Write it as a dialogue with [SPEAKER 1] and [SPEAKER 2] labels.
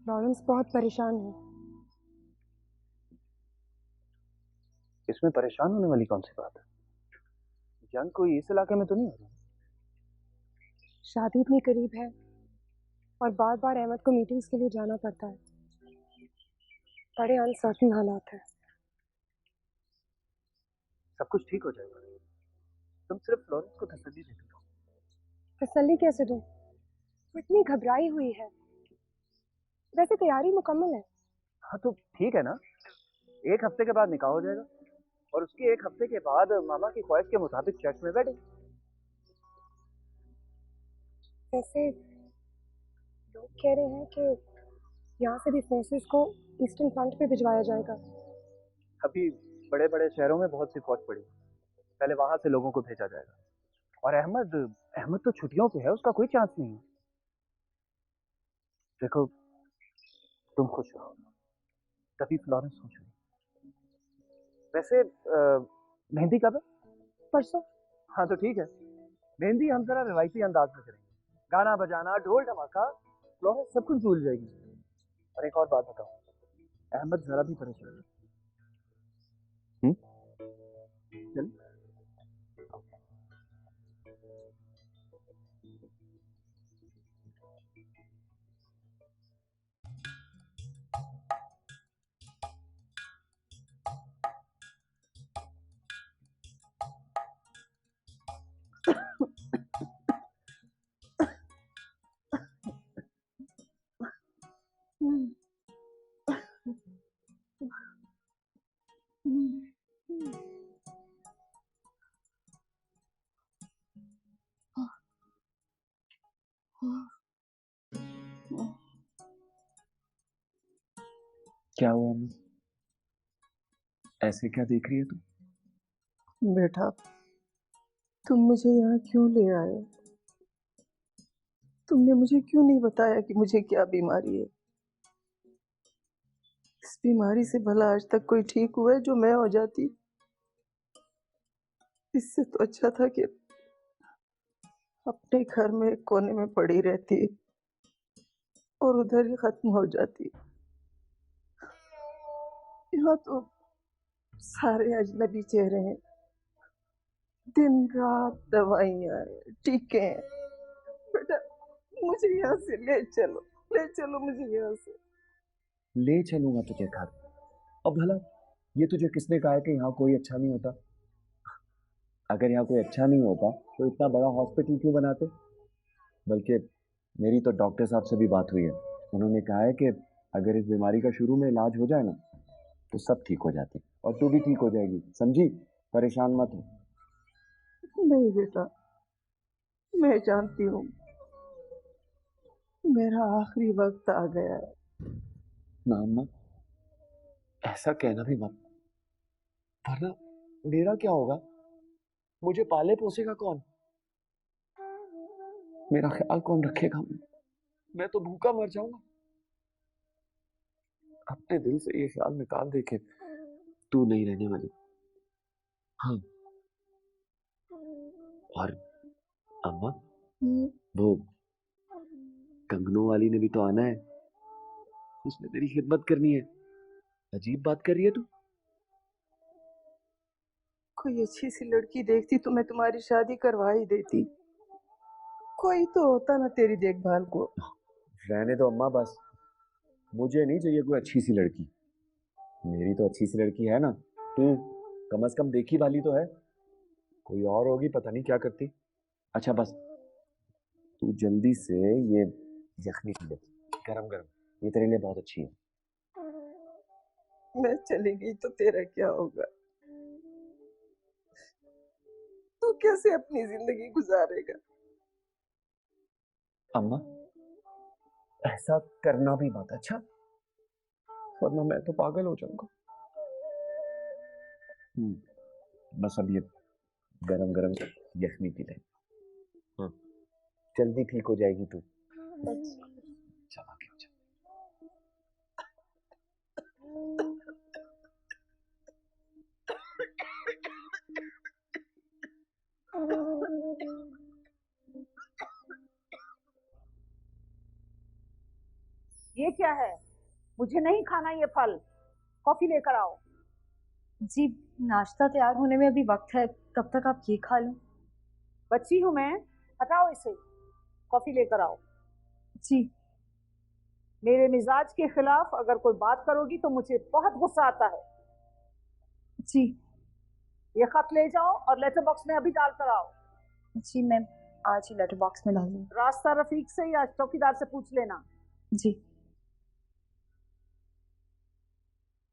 [SPEAKER 1] Lawrence बहुत परेशान है।
[SPEAKER 2] इसमें परेशान होने वाली कौन सी बात है? जंग कोई इस इलाके में तो नहीं हो रही?
[SPEAKER 1] शादी इतनी करीब है और बार बार अहमद को मीटिंग्स के लिए जाना पड़ता है। बड़े अनसर्टन हालात है।
[SPEAKER 2] सब कुछ ठीक हो जाएगा, तुम सिर्फ फ्लोरेंस को तसल्ली देती हो।
[SPEAKER 1] तसल्ली कैसे दूं? वो इतनी घबराई हुई है। वैसे तैयारी मुकम्मल है।
[SPEAKER 2] हाँ तो ठीक है ना, एक हफ्ते के बाद निकाह हो जाएगा और उसके एक हफ्ते के बाद मामा की ख्वाहिश के मुताबिक चर्च में बैठे।
[SPEAKER 1] वैसे लोग कह रहे हैं कि यहाँ से भी फोर्सेस को ईस्टर्न फ्रंट पे भिजवाया जाएगा।
[SPEAKER 2] अभी बड़े बड़े शहरों में बहुत सी फौज पड़ी, पहले वहां से लोगों को भेजा जाएगा। और अहमद अहमद तो छुट्टियों पे है, उसका कोई चांस नहीं है। देखो तुम खुश रहो, तभी फ्लोरेंस खुश हुई। वैसे मेहंदी कब है?
[SPEAKER 1] परसों।
[SPEAKER 2] हाँ तो ठीक है, मेहंदी हम जरा रिवायती अंदाज में करेंगे, गाना बजाना ढोल धमाका, फ्लोरेंस सब कुछ भूल जाएगी। और एक और बात बताओ, अहमद जरा भी परेशान है। चल क्या हुआ? ऐसे क्या देख रही है तू?
[SPEAKER 3] बेटा, तुम मुझे यहाँ क्यों ले आए? तुमने मुझे क्यों नहीं बताया कि मुझे क्या बीमारी है? इस बीमारी से भला आज तक कोई ठीक हुआ है जो मैं हो जाती? इससे तो अच्छा था कि अपने घर में एक कोने में पड़ी रहती और उधर ही खत्म हो जाती। यहाँ तो सारे अजनबी चेहरे हैं, दिन रात दवाइयाँ हैं, टीके हैं। बेटा मुझे यहाँ से ले चलो मुझे यहाँ से।
[SPEAKER 2] ले चलूंगा तुझे घर। अब भला ये तुझे किसने कहा है कि यहाँ कोई अच्छा नहीं होता? अगर यहाँ कोई अच्छा नहीं होता तो इतना बड़ा हॉस्पिटल क्यों बनाते? बल्कि मेरी तो डॉक्टर साहब से भी बात हुई है, उन्होंने कहा है कि अगर इस बीमारी का शुरू में इलाज हो जाए ना तो सब ठीक हो जाते, और तू भी ठीक हो जाएगी, समझी? परेशान मत हो।
[SPEAKER 3] नहीं बेटा, मैं जानती हूँ मेरा आखिरी वक्त आ गया है।
[SPEAKER 2] ना अम्मा, ऐसा कहना भी मत, वरना मेरा क्या होगा? मुझे पाले पोसेगा कौन? मेरा ख्याल कौन रखेगा? मैं तो भूखा मर जाऊंगा। अपने दिल से ये ख्याल निकाल दे कि तू नहीं रहने वाली। हाँ, और अम्मा, वो कंगनों वाली ने भी तो आना है, उसने तेरी खिदमत करनी है। अजीब बात कर रही है तू।
[SPEAKER 3] कोई अच्छी सी लड़की देखती तो मैं तुम्हारी शादी करवा ही देती। कोई तो होता ना तेरी देखभाल को।
[SPEAKER 2] रहने दो अम्मा, बस मुझे नहीं चाहिए कोई अच्छी सी लड़की। मेरी तो अच्छी सी लड़की है ना, तू कम से कम देखी वाली तो है। कोई और होगी पता नहीं क्या करती। अच्छा बस तू जल्दी से ये यखनी पी ले, गरम गरम, ये तेरे लिए बहुत अच्छी है।
[SPEAKER 3] मैं चली गई तो तेरा क्या होगा? तू कैसे अपनी जिंदगी गुजारेगा?
[SPEAKER 2] अम्मा ऐसा करना भी मत, अच्छा? वरना मैं तो पागल हो जाऊंगा। बस अब ये गरम गरम यखनी पी ले, हाँ जल्दी ठीक हो जाएगी तू। चल आगे हो जा।
[SPEAKER 4] ये क्या है? मुझे नहीं खाना ये फल। कॉफी लेकर आओ।
[SPEAKER 5] जी नाश्ता तैयार होने में अभी वक्त है, कब तक आप ये खा लूं?
[SPEAKER 4] बच्ची हूं मैं, हटाओ इसे। कॉफी लेकर आओ।
[SPEAKER 5] जी
[SPEAKER 4] मेरे मिजाज के खिलाफ अगर कोई बात करोगी तो मुझे बहुत गुस्सा आता है।
[SPEAKER 5] जी
[SPEAKER 4] ये खत ले जाओ और लेटर बॉक्स में अभी डाल कर आओ।
[SPEAKER 5] जी मैं आज ही लेटर बॉक्स में डाल दूंगी।
[SPEAKER 4] रास्ता रफीक से या चौकीदार से पूछ लेना।
[SPEAKER 5] जी